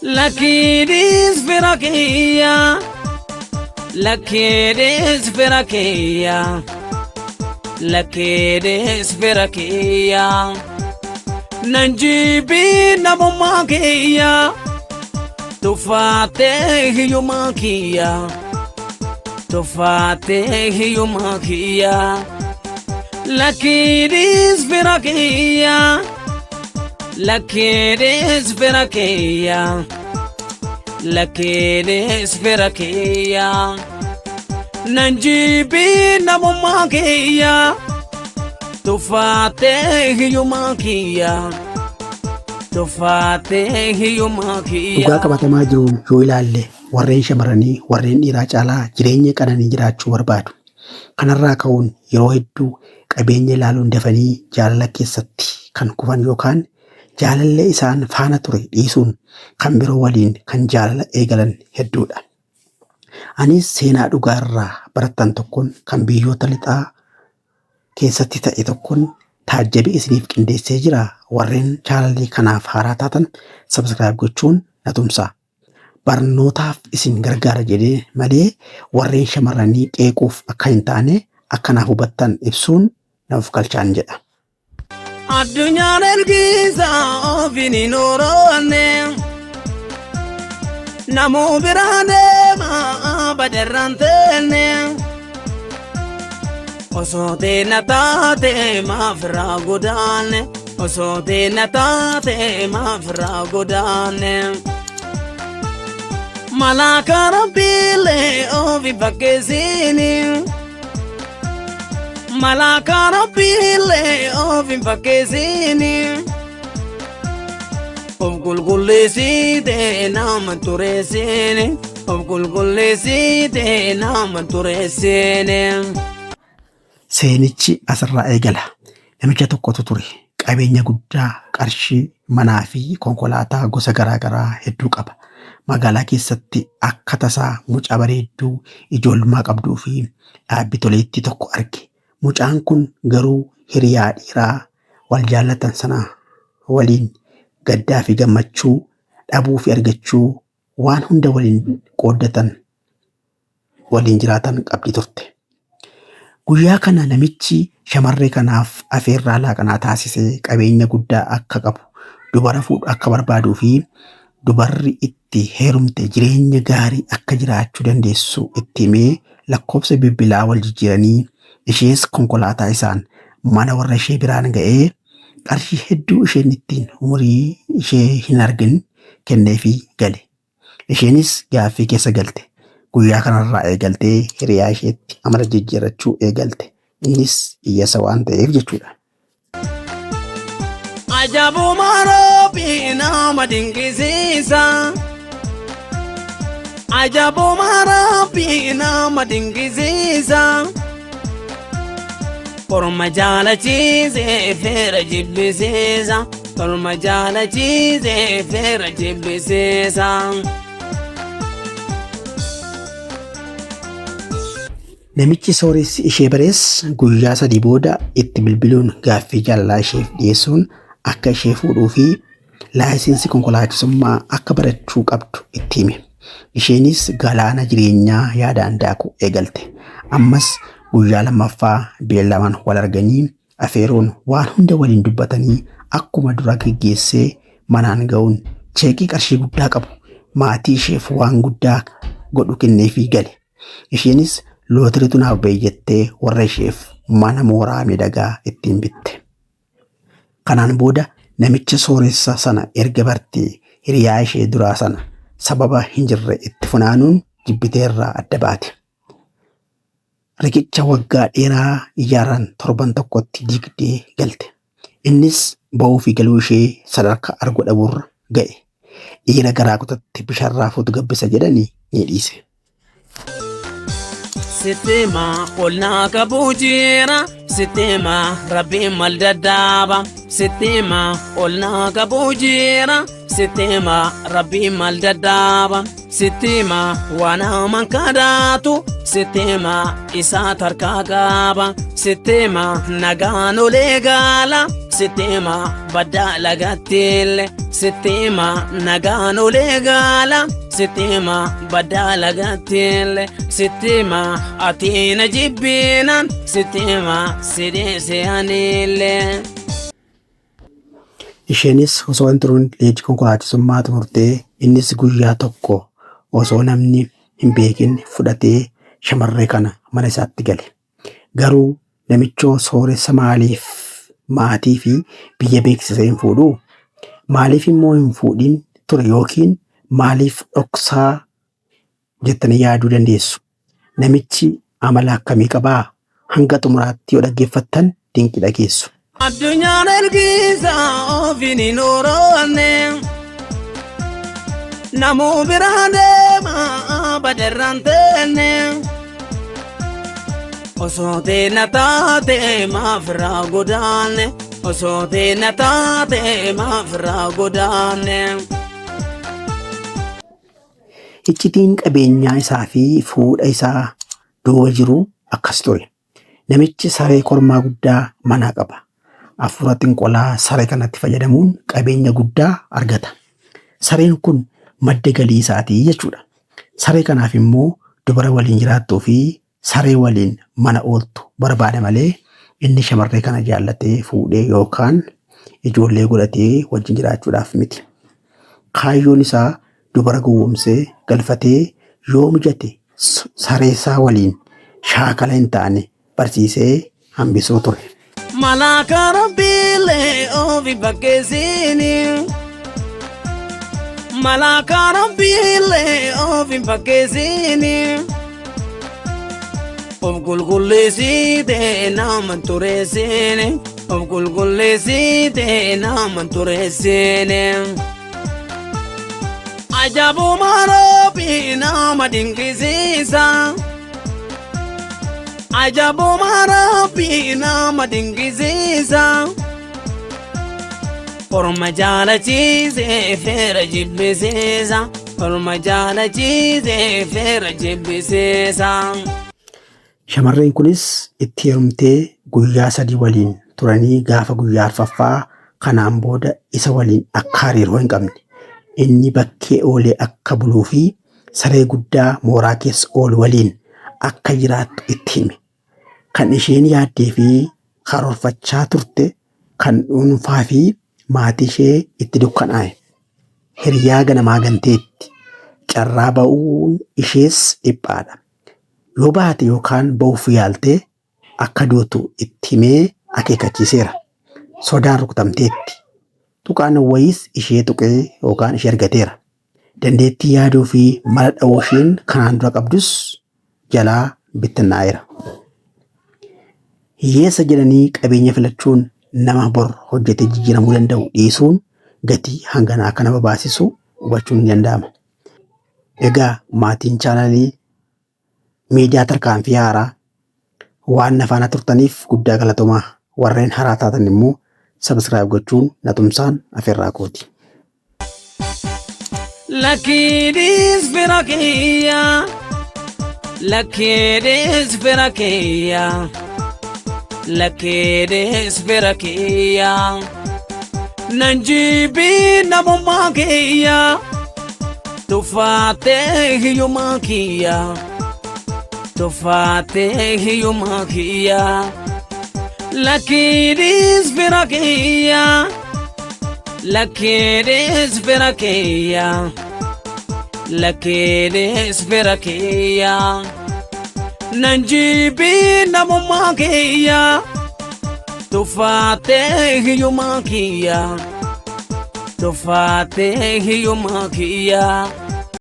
Lakidis firakia, lakidis firakia, lakidis firakia. Nanjibi namumakia, tufate hiyumakia, tufate hiyumakia. Lakidis firakia, lakidis firakia, lakidis firakia. Nanjibi namumakia, tufate hiyumakia, tufate hiyumakia. Dhugaa qabatamaa jiru yoo ilaalle warreen shamarranii warreen dhiiraa caalaa jireenya qananii jiraachuu barbaadu. Kanarraa ka'uun yeroo hedduu qabeenya ilaaluun dafanii jaalala keessatti kan kufan yookaan jaalallee isaan faana ture dhiisuun kan biroo waliin kan jaalala eegalan hedduudha. Anis seenaa dhugaa irraa barattan tokkoon kan biyyoota lixaa keessatti ta'e tokkoon taajjabee isiniif qindeessee jira. Warreen chaalalii kanaaf haaraa taatan subscribe gochuun na tumsa. Barnootaaf isin gargaara jedhee malee warreen shamarranii qeequuf akka hin taane akkanaaf hubattan ibsuun naaf galchaan jedha. Addunyaan ergiisa ofiin hin oolne, namuu biraan deema badarraan teenne. Osoo teena taate maafirraa godaanne, osoo teena taate maafirraa godaanne. Malaaka rabbiilee ofi fakkeessini, malaaka rabbiilee ofi fakkeessini. Of qulqulleessite nama tureessini, of qulqulleessite nama tureessini. Seenichi asirraa eegala. Namicha tokkotu ture. Qabeenya guddaa, qarshii, manaa fi konkolaataa gosa garaagaraa hedduu qaba. Magaalaa keessatti akka tasaa mucaa bareedduu ijoollummaa qabduu fi dhaabbii toleetti tokko arge. Mucaan kun garuu hiriyaa dhiiraa wal jaallatan sana waliin gaddaa fi gammachuu, dhabuu fi argachuu waan hunda waliin qooddatan waliin jiraatan qabdi turte. Guyyaa kana namichi shamarree kanaaf afeerraa laaqanaa taasisee qabeenya guddaa akka qabu, dubara fuudhu akka barbaaduu fi dubarri itti heerumte jireenya gaarii akka jiraachuu dandeessu itti himee lakkoofsa bilbilaa wal jijjiiranii ishees konkolaataa isaan mana warra ishee biraan ga'ee qarshii hedduu isheen ittiin umurii ishee hin argin kenneefii gale. Isheenis gaaffii keessa galte. Guyyaa kanarraa eegaltee hiriyaa isheetti amala jijjiirrachuu eegalte. Innis iyyasa waan ta'eef jechuudha. Ajaa'ibuma Rabbii nama dinqisiisa, ajaa'ibuma Rabbii nama dinqisiisa. Orma jaalachiisee feera jibbisiisa, orma jaalachiisee feera jibbisiisa. Namichi sooressi ishee barees guyyaa 3 booda itti bilbiluun gaaffii jaalalaa isheef dhiyeessuun akka ishee fuudhuu fi laayisensi konkolaachisummaa akka barachuu qabdu itti hime. Isheenis galaana jireenyaa yaadaan daakuu eegalte. Ammas guyyaa lammaffaa beellamaan wal arganii afeeroon waan hunda waliin dubbatanii akkuma dura geggeessee manaan ga'uun cheekii qarshii guddaa qabu maatii isheef waan guddaa godhu kenneefii gale. Isheenis lootiriitu naaf ba'e jettee warra isheef mana mooraa miidhagaa ittiin bitte. Kanaan booda namicha sooressa sana erga bartee hiriyaa ishee duraa sana sababa hin jirre itti funaanuun jibbiteerraa adda baate. Riqicha waggaa dheeraa ijaaran torban tokkotti diigdee galte. Innis ba'uu fi galuu ishee sadarkaa argu dhabuurra ga'e. Dhiira garaa kutatti bishaarraa fuutu gabbisa jedhanii ni dhiise. Sistema olnaa qabuu jira, sistema rabbiin mal daddaaba. Sistema olnaa qabuu jira, sistema rabbiin mal daddaaba. Sistema waan hamaan kadhaatu, sistema isaa tarkaa qaba. Sistema nagaan olee gaala, Sitima badala gatile Sitima nagano legala Sitima badala gatile Sitima atina jibbina Sitima sidese anile. Isheenis osoo hin turuun leenjii konkolaachisaa xumurtee innis guyyaa tokko osoo namni hin beekin fudhatee shamarree kana mana isaatti gale. Garuu namichoo sooressa maaliif maatii fi biyya beeksisee hin fuudhuu? Maaliif immoo hin fuudhin ture yookiin maaliif dhoksaa jettanii yaaduu dandeessu? Namichi amala akkamii qabaa? Hanga xumuraatti yoo dhaggeeffattan dinqii dhageessu. Addunyaan ergiisa ofiin hin oolne namuu biraan deema badarraan teenne osoo teena taate maaf irraa godaanne osoo teena taate maaf irraa godaanne. Iccitiin qabeenyaa isaa fi fuudha isaa duuba jiru akkas ture. Namichi saree kormaa guddaa manaa qaba. Afura xinqolaa saree kanatti fayyadamuun qabeenya guddaa argata. Sareen kun madda galii isaatii jechuudha. Saree kanaaf immoo dubara waliin jiraattuu fi saree waliin mana ooltu barbaada malee inni shamarree kana jaallatee fuudhee yookaan ijoollee godhatee wajjin jiraachuudhaaf miti. Kaayyoon isaa dubara gowwoomsee galfatee yoo mijate saree isaa waliin shaakala hin taane barsiisee hambisuu ture. Malaka Rabbile ofi bakkeessini Malaka Rabbile ofi bakkeessini Of gulgulleessite nama tureessini Of gulgulleessite nama tureessini Ajaabuma Rabbi nama dinqisiisa Ajaabuma Rabbi nama dinqisiisa Orma jaalachiise feera jibbisiisa Orma jaalachiise feera jibbisiisa. Shamarreen kunis itti heerumtee guyyaa 3 waliin turanii gaafa guyyaa 4ffaa kanaan booda isa waliin akka hariiroo hin qabne inni bakkee oolee akka buluu fi saree guddaa mooraa keessa oolu waliin akka jiraattu itti hime. Kan isheen yaaddee fi karoorfachaa turte kan dhuunfaa fi maatii ishee itti dukkanaa'e. Hiriyaa ganamaa ganteetti. Carraa ba'uun ishees dhiphaadha. Yoo baate yookaan ba'uuf yaaltee akka duutu itti himee akeekachiiseera. Sodaan rukutamteetti. Tuqaan wayiis ishee tuqee yookaan ishee argateera. Dandeettii yaaduu fi mala dha'uu isheen kanaan dura qabdus jalaa bittinnaa'eera. Hiyyeessa jedhanii qabeenya filachuun nama bor hojjetee jijjiiramuu danda'u dhiisuun gatii hanganaa kana babaasisu hubachuun ni danda'ama. Egaa maatiin chaanalii miidiyaa tarkaanfii haaraa waan nafaana turtaniif guddaa galatoomaa. Warreen haaraa taatan immoo sabskiraayib gochuun na tumsaan afeerraa kooti. Lakkiidis bira kiyya Lakkiidis bira kiyya Lakkiidis bira kiyya Nanjibi namummaa kiyya Tuffaatee hiyyummaa kiyya Tuffaatee hiyyummaa kiyya Lakkiidis bira kiyya Lakkiidis bira kiyya Lakkiidis bira kiyya Nanjibi namummaa kiyya Tuffaatee hiyyummaa kiyya Tuffaatee hiyyummaa kiyya